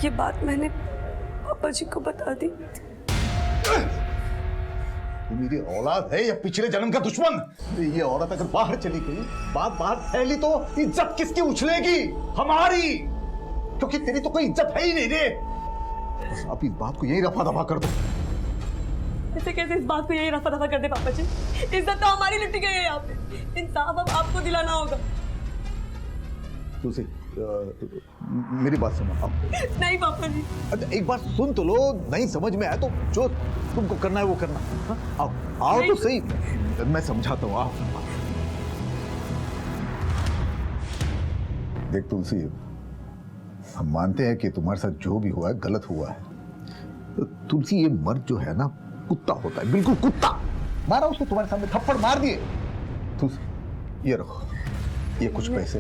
ये बात मैंने पापा जी को बता दी। तू मेरी औलाद है या पिछले जन्म का दुश्मन? ये औरत अगर बाहर चली गई, बात बाहर फैली तो इज्जत किसकी उछलेगी? हमारी, क्योंकि तेरी तो कोई इज्जत है ही नहीं रे। अब इस बात को यही रफा दफा कर दो। ऐसे कैसे इस बात को यही रफा दफा कर दे पापा जी? इज्जत तो हमारी लुटी गई है यहाँ पे, इंसाफ अब आपको दिलाना होगा। तुलसी, मेरी बात सुनो। नहीं पापा जी। अच्छा एक बार सुन तो लो, नहीं समझ में आया तो जो तुमको करना है वो करना। आओ आओ तो सही, मैं समझाता हूँ। आओ। देख तुलसी, हम मानते हैं कि तुम्हारे साथ जो भी हुआ है गलत हुआ है। तो तुलसी, ये मर्द जो है ना कुत्ता होता है, बिल्कुल कुत्ता। मारा उसको, तुम्हारे सामने थप्पड़ मार दिए। तुलसी ये रखो, ये कुछ पैसे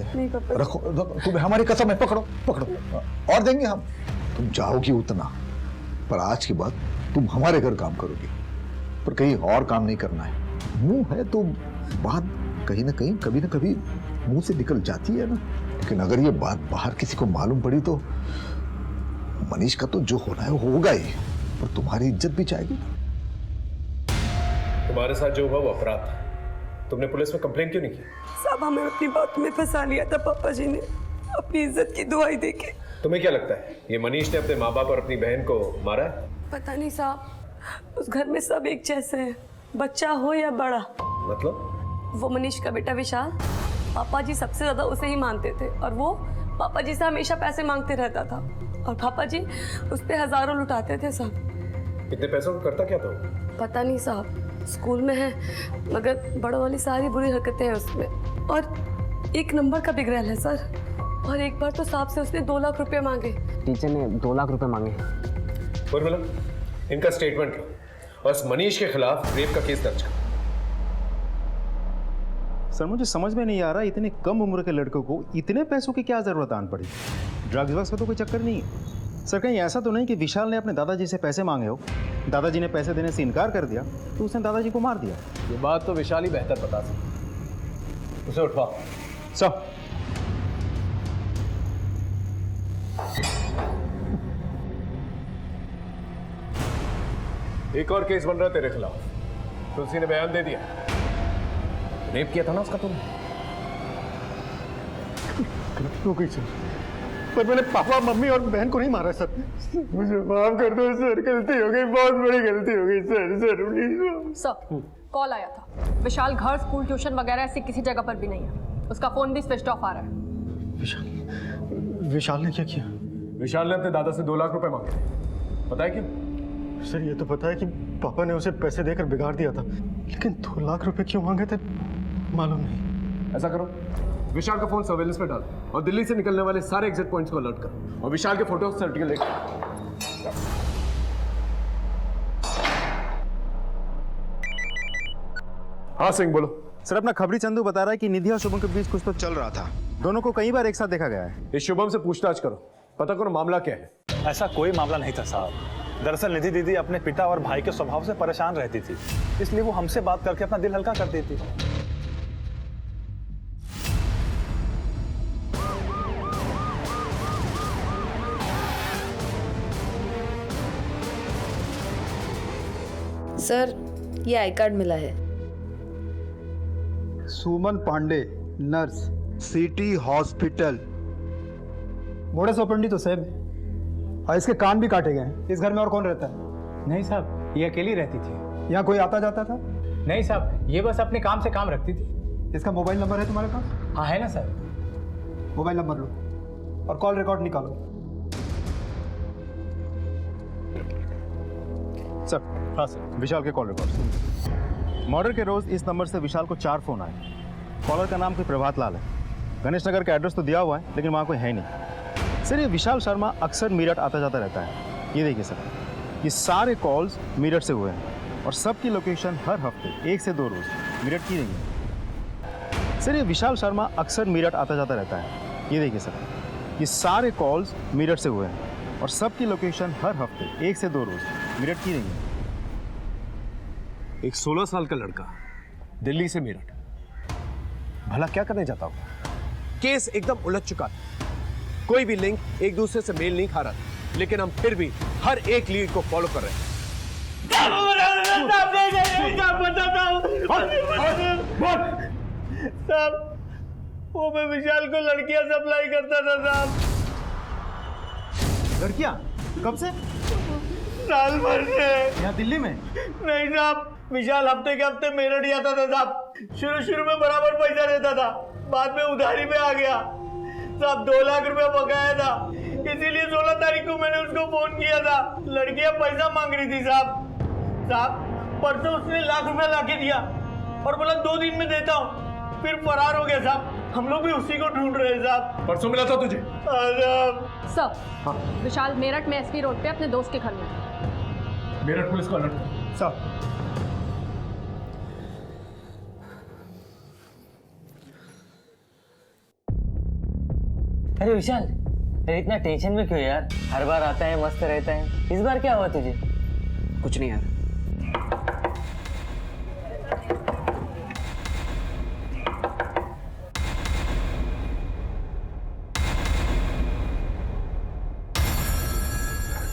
रखो, तुम्हें हमारी कसम है, पकड़ो पकड़ो, और देंगे हम। तुम चाहोगी उतना, पर आज के बाद तुम हमारे घर काम करोगी, पर कहीं और काम नहीं करना है। मुंह है तो बात कहीं ना कहीं कभी ना कभी मुंह से निकल जाती है ना। लेकिन अगर ये बात बाहर किसी को मालूम पड़ी तो मनीष का तो जो होना है वो होगा ही, और तुम्हारी इज्जत भी जाएगी। तुम्हारे साथ जो हुआ वो अपराध था, तुमने पुलिस में कंप्लेन क्यों नहीं की? साहब हमें अपनी बात में फंसा लिया था पापा जी ने, अपनी इज्जत की दुआई देके। तुम्हें क्या लगता है ये मनीष ने अपने माँ बाप और अपनी बहन को मारा है? पता नहीं साहब, उस घर में सब एक जैसे हैं, बच्चा हो या बड़ा। मतलब? वो मनीष का बेटा विशाल, पापा जी सबसे ज्यादा उसे ही मानते थे, और वो पापा जी से हमेशा पैसे मांगते रहता था, और पापा जी उस पे हजारों लुटाते थे साहब। इतने पैसों को करता क्या था? पता नहीं साहब, स्कूल में है मगर बड़ों वाली सारी बुरी हरकतें हैं उसमें, और एक नंबर का बिगड़ैल है सर। और एक बार तो साहब से उसने 2 लाख रुपए मांगे। टीचर ने 2 लाख रुपए मांगे। उर्मिला, इनका स्टेटमेंट लो और इस मनीष के खिलाफ रेप का केस दर्ज करो। सर मुझे समझ में नहीं आ रहा इतने कम उम्र के लड़कों को इतने पैसों की क्या जरूरत आन पड़ी। ड्रग्स वग्स का तो कोई चक्कर नहीं है सर। कहीं ऐसा तो नहीं कि विशाल ने अपने दादाजी से पैसे मांगे हो, दादाजी ने पैसे देने से इनकार कर दिया तो उसने दादाजी को मार दिया? ये बात तो विशाल ही बेहतर बता सकता। उसे उठवाओ। सर एक और केस बन रहा है तेरे खिलाफ। तुलसी ने बयान दे दिया, रेप किया था ना उसका तुमने। गलती हो गई सर, पर मैंने पापा मम्मी और बहन को नहीं मारा सर। मुझे माफ कर दो सर, गलती हो गई, बहुत बड़ी गलती हो गई sir. Sir please. Sir call आया था, विशाल घर स्कूल ट्यूशन वगैरह ऐसी किसी जगह पर भी नहीं है, उसका फोन भी स्विच ऑफ आ रहा है। विशाल ने क्या किया? विशाल ने अपने दादा से 2 लाख रुपए मांगे। पता है क्यों? सर ये तो पता है कि पापा ने उसे पैसे देकर बिगाड़ दिया था, लेकिन 2 लाख रुपए क्यों मांगे थे मालूम नहीं। ऐसा करो, विशाल का फोन सर्वेलेंस में डालो और दिल्ली से निकलने वाले सारे एग्जिट पॉइंट्स को अलर्ट करो, और विशाल के फोटो सर्टिफिकेट लेकर। हाँ सिंह बोलो। सर अपना खबरी चंदू बता रहा है कि निधि और शुभम के बीच कुछ तो चल रहा था, दोनों को कई बार एक साथ देखा गया है। इस शुभम से पूछताछ करो, पता करो मामला क्या है। ऐसा कोई मामला नहीं था साहब। दरअसल निधि दीदी अपने पिता और भाई के स्वभाव से परेशान रहती थी, इसलिए वो हमसे बात करके अपना दिल हल्का करती थी। सर ये आई कार्ड मिला है। Suman Pandey, nurse, city hospital. Modus operandi तो सेम है, और इसके कान भी काटे गए हैं। इस घर में और कौन रहता है? नहीं साहब, ये अकेली रहती थी। यहाँ कोई आता जाता था? नहीं साहब, ये बस अपने काम से काम रखती थी। इसका मोबाइल नंबर है तुम्हारे पास? हाँ है ना सर। मोबाइल नंबर लो और कॉल रिकॉर्ड निकालो। सर। हाँ सर, विशाल के कॉल रिकॉर्ड। मर्डर के रोज इस नंबर से विशाल को 4 फोन आए। कॉलर का नाम कोई प्रभात लाल है। गणेश नगर का एड्रेस तो दिया हुआ है, लेकिन वहाँ कोई है नहीं। सर ये विशाल शर्मा अक्सर मीरठ आता जाता रहता है। ये देखिए सर, ये सारे कॉल्स मीरठ से हुए हैं, और सबकी लोकेशन हर हफ्ते 1 से 2 रोज मीरठ की रही है। सर ये विशाल शर्मा अक्सर मीरठ आता जाता रहता है। ये देखिए सर, ये सारे कॉल्स मीरठ से हुए हैं, और सबकी लोकेशन हर हफ्ते 1 से 2 रोज मीरठ की रही है। एक 16 साल का लड़का दिल्ली से मेरठ, भला क्या करने जाता हूं? केस एकदम उलझ चुका था, कोई भी लिंक एक दूसरे से मेल नहीं खा रहा था, लेकिन हम फिर भी हर एक लीड को फॉलो कर रहे हैं। साहब वो मैं विशाल को लड़कियां सप्लाई करता था साहब। लड़कियां? कब से? साल भर से। यहाँ दिल्ली में? नहीं साहब, विशाल हफ्ते के हफ्ते मेरठ ही आता था साहब। शुरू में बराबर पैसा देता था, बाद में उधारी पे आ गया साहब। 2 लाख रुपया बकाया था, इसीलिए 16 तारीख को मैंने उसको फोन किया था। लड़कियां पैसा मांग रही थी साहब। परसों उसने 1 लाख रुपया लाके दिया और बोला 2 दिन में देता हूँ, फिर फरार हो गया साहब। हम लोग भी उसी को ढूंढ रहे हैं साहब। परसों मिला था तुझे? सर, विशाल मेरठ में एसपी रोड पे अपने दोस्त के घर में। मेरठ पुलिस को अलर्ट करो। साहब। अरे विशाल, अरे इतना टेंशन में क्यों यार? हर बार आता है मस्त रहता है, इस बार क्या हुआ तुझे? कुछ नहीं यार।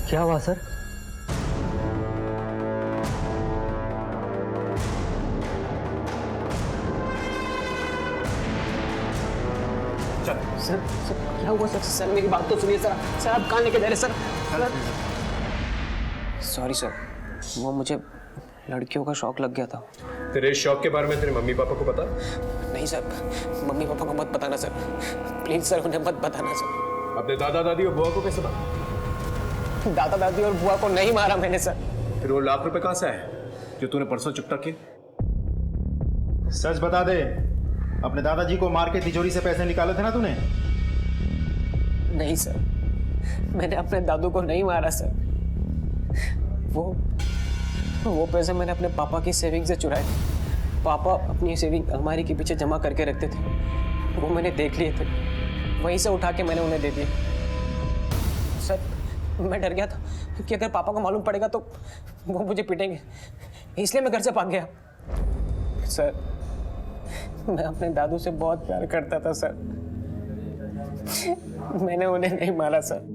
क्या हुआ सर? सर क्या हुआ सर? सर मेरी बात तो सुनिए सर। सर आप कहाँ लेके जा रहे सर? सॉरी सर, वो मुझे लड़कियों का शौक लग गया था। तेरे शौक के बारे में तेरे मम्मी पापा को पता? नहीं सर, मम्मी पापा को मत बताना सर, प्लीज सर, उन्हें मत बताना सर। अपने दादा दादी और बुआ को कैसे पता? दादा दादी और बुआ को नहीं मारा मैंने सर। फिर वो लाख रुपए कहाँ से आए जो तूने परसों चुकता किए? सच बता दे, अपने दादाजी को मार के तिजोरी से पैसे निकाले थे ना तूने? नहीं सर, मैंने अपने दादू को नहीं मारा सर। वो पैसे मैंने अपने पापा की सेविंग से चुराए थे। पापा अपनी सेविंग अलमारी के पीछे जमा करके रखते थे, वो मैंने देख लिए थे, वहीं से उठा के मैंने उन्हें दे दिए। सर मैं डर गया था कि अगर पापा को मालूम पड़ेगा तो वो मुझे पीटेंगे, इसलिए मैं घर से भाग गया। सर मैं अपने दादू से बहुत प्यार करता था सर, मैंने उन्हें नहीं मारा सर।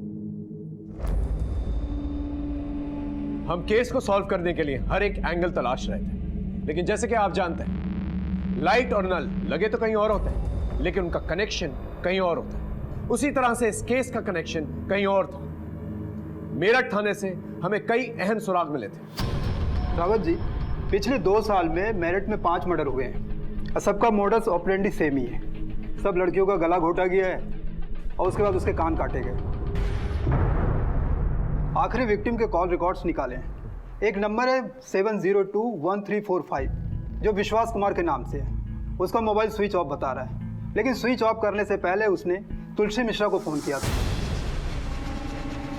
हम केस को सॉल्व करने के लिए हर एक एंगल तलाश रहे थे, लेकिन जैसे कि आप जानते हैं, लाइट और नल लगे तो कहीं और होते हैं, लेकिन उनका कनेक्शन कहीं और होता है। उसी तरह से इस केस का कनेक्शन कहीं और था। मेरठ थाने से हमें कई अहम सुराग मिले थे। रावत जी, पिछले 2 साल में मेरठ में 5 मर्डर हुए हैं और सबका मोडस ऑपरेंडी सेम ही है। सब लड़कियों का गला घोटा गया है और उसके बाद उसके कान काटे गए। आखिरी विक्टिम के कॉल रिकॉर्ड्स निकाले हैं। एक नंबर है 7021345 जो विश्वास कुमार के नाम से है। उसका मोबाइल स्विच ऑफ बता रहा है, लेकिन स्विच ऑफ करने से पहले उसने तुलसी मिश्रा को फ़ोन किया था।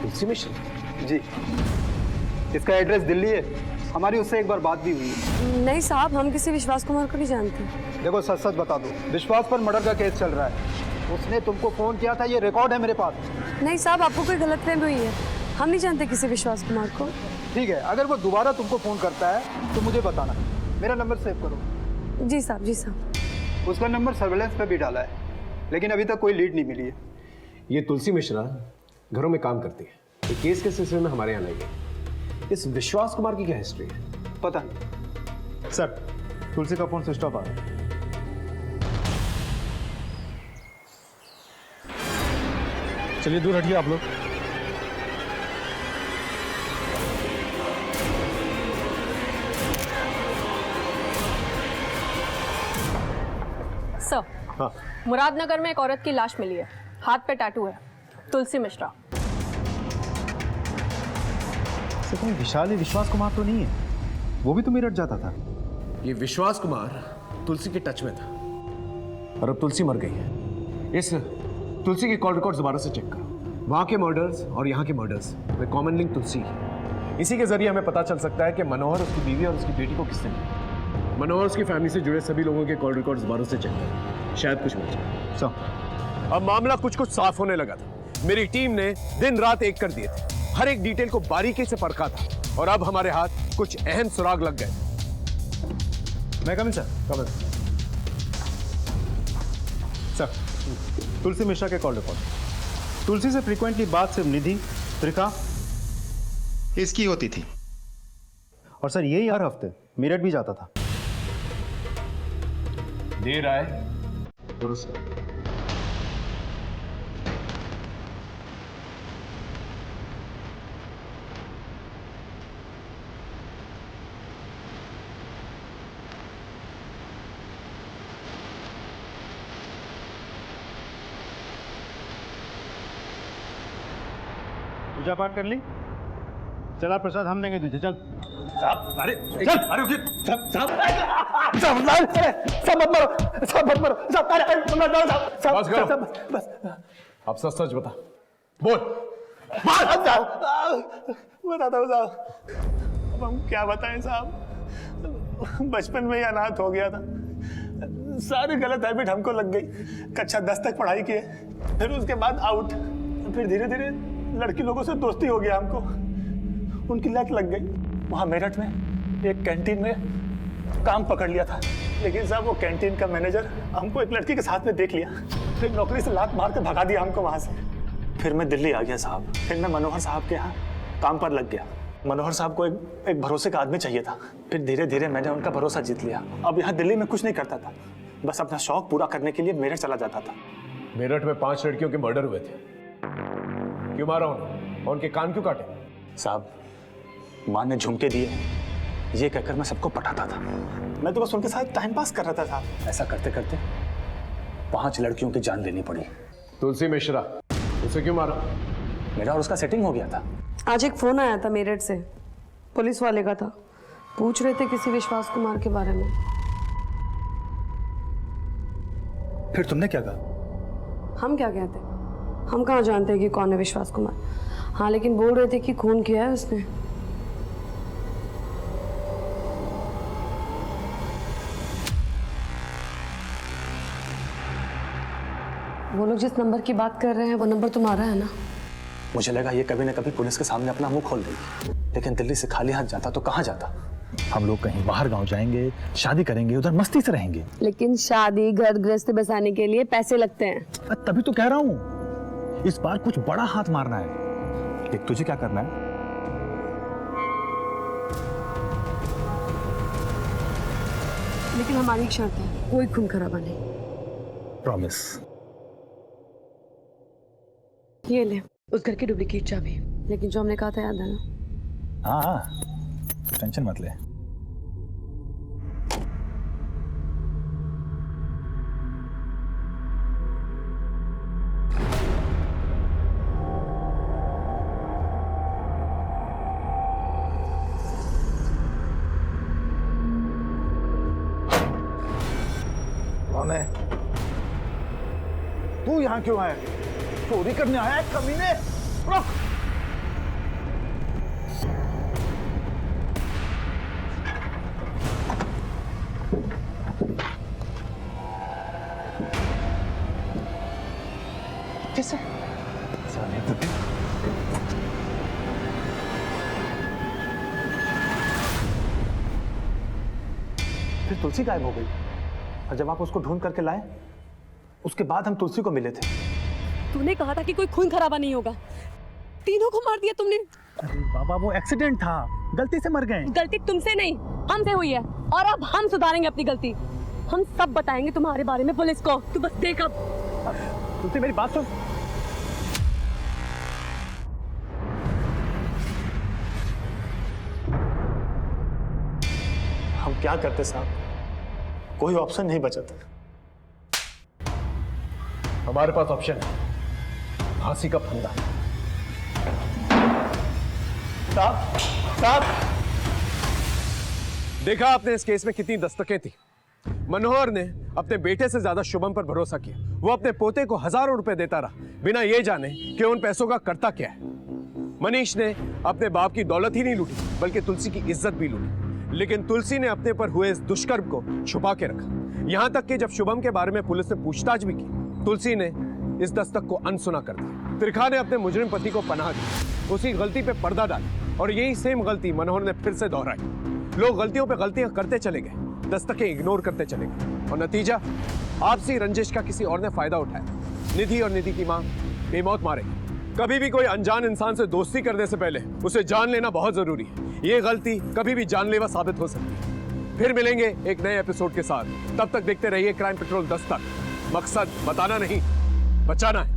तुलसी मिश्रा? जी, इसका एड्रेस दिल्ली है। हमारी उससे एक बार बात भी हुई है। नहीं साहब, हम किसी विश्वास कुमार को नहीं जानते। देखो सच सच बता दो, विश्वास पर मर्डर का केस चल रहा है। उसने तुमको फ़ोन किया था, ये रिकॉर्ड है मेरे पास। नहीं साहब, आपको कोई गलतफहमी हुई है, हम नहीं जानते किसी विश्वास कुमार को। ठीक है, अगर वो दोबारा तुमको फ़ोन करता है तो मुझे बताना। मेरा नंबर सेव करो। जी साहब, जी साहब। उसका नंबर सर्वेलेंस पे भी डाला है, लेकिन अभी तक कोई लीड नहीं मिली है। ये तुलसी मिश्रा घरों में काम करती है। ये केस के सिलसिले में हमारे यहाँ आई है। इस विश्वास कुमार की क्या हिस्ट्री है? पता नहीं सर। तुलसी का फोन स्विच ऑफ आ रहा है। चलिए दूर हटिए आप लोग। सर, हाँ। मुरादनगर में एक औरत की लाश मिली है, हाथ पे टैटू है, तुलसी मिश्रा। सर कहीं विशाल ही विश्वास कुमार तो नहीं है? वो भी तो मेरठ जाता था। ये विश्वास कुमार तुलसी के टच में था और अब तुलसी मर गई है। इस तुलसी के कॉल रिकॉर्ड दोबारा से चेक करो। वहां के मर्डर्स और यहाँ के मर्डर्स में कॉमन लिंक तुलसी है। इसी के जरिए हमें पता चल सकता है कि मनोहर उसकी बीवी और उसकी बेटी को किसने मारा। मनोहर उसकी फैमिली से जुड़े सभी लोगों के कॉल रिकॉर्ड दोबारा से चेक करो, शायद कुछ मिल जाए। सर अब मामला कुछ कुछ साफ होने लगा था। मेरी टीम ने दिन रात एक कर दिए थे, हर एक डिटेल को बारीकी से परखा था और अब हमारे हाथ कुछ अहम सुराग लग गए। मैं come in sir? Come in sir. Tulsi Mishra के कॉल रिकॉर्ड। तुलसी से फ्रीक्वेंटली बात सिर्फ निधि, त्रिका इसकी होती थी और सर यही हर हफ्ते मेरठ भी जाता था। देर आए दुरुस्त। पूजा पाठ कर ली? चला प्रसाद हम देंगे तुझे, चल। साहब, अरे चल। अरे रुकिए साहब। सब मत मरो, सब मत मरो, सब बस करो। बस। अब सच सच बता, बोल। बताता हूँ साहब। अब हम क्या बताएं साहब, बचपन में ही अनाथ हो गया था। सारी गलत हैबिट हमको लग गई। कक्षा 10 तक पढ़ाई किए, फिर उसके बाद आउट, फिर धीरे धीरे लड़की लोगों से दोस्ती हो गया हमको, उनकी लत लग गई। वहाँ मेरठ में एक कैंटीन में काम पकड़ लिया था, लेकिन साहब वो कैंटीन का मैनेजर हमको एक लड़की के साथ में देख लिया, फिर नौकरी से लात मार के भगा दिया हमको वहाँ से। फिर मैं दिल्ली आ गया साहब, फिर मैं मनोहर साहब के यहाँ काम पर लग गया। मनोहर साहब को एक भरोसे का आदमी चाहिए था, फिर धीरे धीरे मैंने उनका भरोसा जीत लिया। अब यहाँ दिल्ली में कुछ नहीं करता था, बस अपना शौक पूरा करने के लिए मेरठ चला जाता था। मेरठ में 5 लड़कियों के मर्डर हुए थे, क्यों मारा उन्हें? उनके कान क्यों काटे? साहब माँ ने झुमके दिए ये कहकर मैं सबको पटाता था, मैं तो बस उनके साथ टाइम पास कर रहा था साहब। ऐसा करते करते 5 लड़कियों की जान लेनी पड़ी। तुलसी मिश्रा, उसे क्यों मारा? मेरा और उसका सेटिंग हो गया था। आज एक फोन आया था मेरठ से, पुलिस वाले का था, पूछ रहे थे किसी विश्वास कुमार के बारे में। फिर तुमने क्या कहा? हम क्या कहते, हम कहाँ जानते हैं कि कौन है विश्वास कुमार। हाँ लेकिन बोल रहे थे कि खून किया है उसने। वो लोग जिस नंबर की बात कर रहे हैं वो नंबर तुम्हारा है ना? मुझे लगा ये कभी न कभी पुलिस के सामने अपना मुंह खोल देगी, लेकिन दिल्ली से खाली हाथ जाता तो कहाँ जाता। हम लोग कहीं बाहर गांव जाएंगे, शादी करेंगे, उधर मस्ती से रहेंगे। लेकिन शादी घर गृहस्थी बसाने के लिए पैसे लगते हैं। तभी तो कह रहा हूँ इस बार कुछ बड़ा हाथ मारना है। देख तुझे क्या करना है, लेकिन हमारी एक शर्त है, कोई खून खराबा नहीं। प्रॉमिस। ये ले उस घर की डुप्लीकेट चाबी, लेकिन जो हमने कहा था याद है ना? हाँ टेंशन मत ले। कौन है? तू यहाँ क्यों आया? चोरी करने आया है कमीने? रुक! कैसे? फिर तुलसी गायब हो गई, और जब आप उसको ढूंढ करके लाए उसके बाद हम तुलसी को मिले थे। तूने कहा था कि कोई खून खराबा नहीं होगा, तीनों को मार दिया तुमने। अरे बाबा वो एक्सीडेंट था, गलती से मर गए। गलती तुमसे नहीं हमसे हुई है, और अब हम सुधारेंगे अपनी गलती। हम सब बताएंगे तुम्हारे बारे में पुलिस को, तू बस देख। अब तुलसी मेरी बात सुन। हम क्या करते साहब, कोई ऑप्शन नहीं बचा था। हमारे पास ऑप्शन है, फांसी का फंदा। साहब साहब, देखा आपने इस केस में कितनी दस्तकें थी। मनोहर ने अपने बेटे से ज्यादा शुभम पर भरोसा किया। वो अपने पोते को हजारों रुपए देता रहा, बिना ये जाने कि उन पैसों का करता क्या है। मनीष ने अपने बाप की दौलत ही नहीं लूटी, बल्कि तुलसी की इज्जत भी लूटी। लेकिन तुलसी ने अपने पर हुए इस दुष्कर्म को छुपा के रखा। यहां तक कि जब शुभम के बारे में पुलिस ने पूछताछ भी की, तुलसी ने इस दस्तक को अनसुना कर दिया। त्रिखा ने अपने मुजरिम पति को पनाह दी, उसी गलती पे पर्दा डाला, और यही सेम गलती मनोहर ने फिर से दोहराई। लोग गलतियों पे गलतियां करते चले गए, दस्तकें इग्नोर करते चले गए, और नतीजा आपसी रंजिश का किसी और ने फायदा उठाया। निधि और निधि की मां बेमौत मारेगी। कभी भी कोई अनजान इंसान से दोस्ती करने से पहले उसे जान लेना बहुत जरूरी है। ये गलती कभी भी जानलेवा साबित हो सकती है। फिर मिलेंगे एक नए एपिसोड के साथ, तब तक देखते रहिए क्राइम पेट्रोल दस्तक। मकसद बताना नहीं, बचाना है।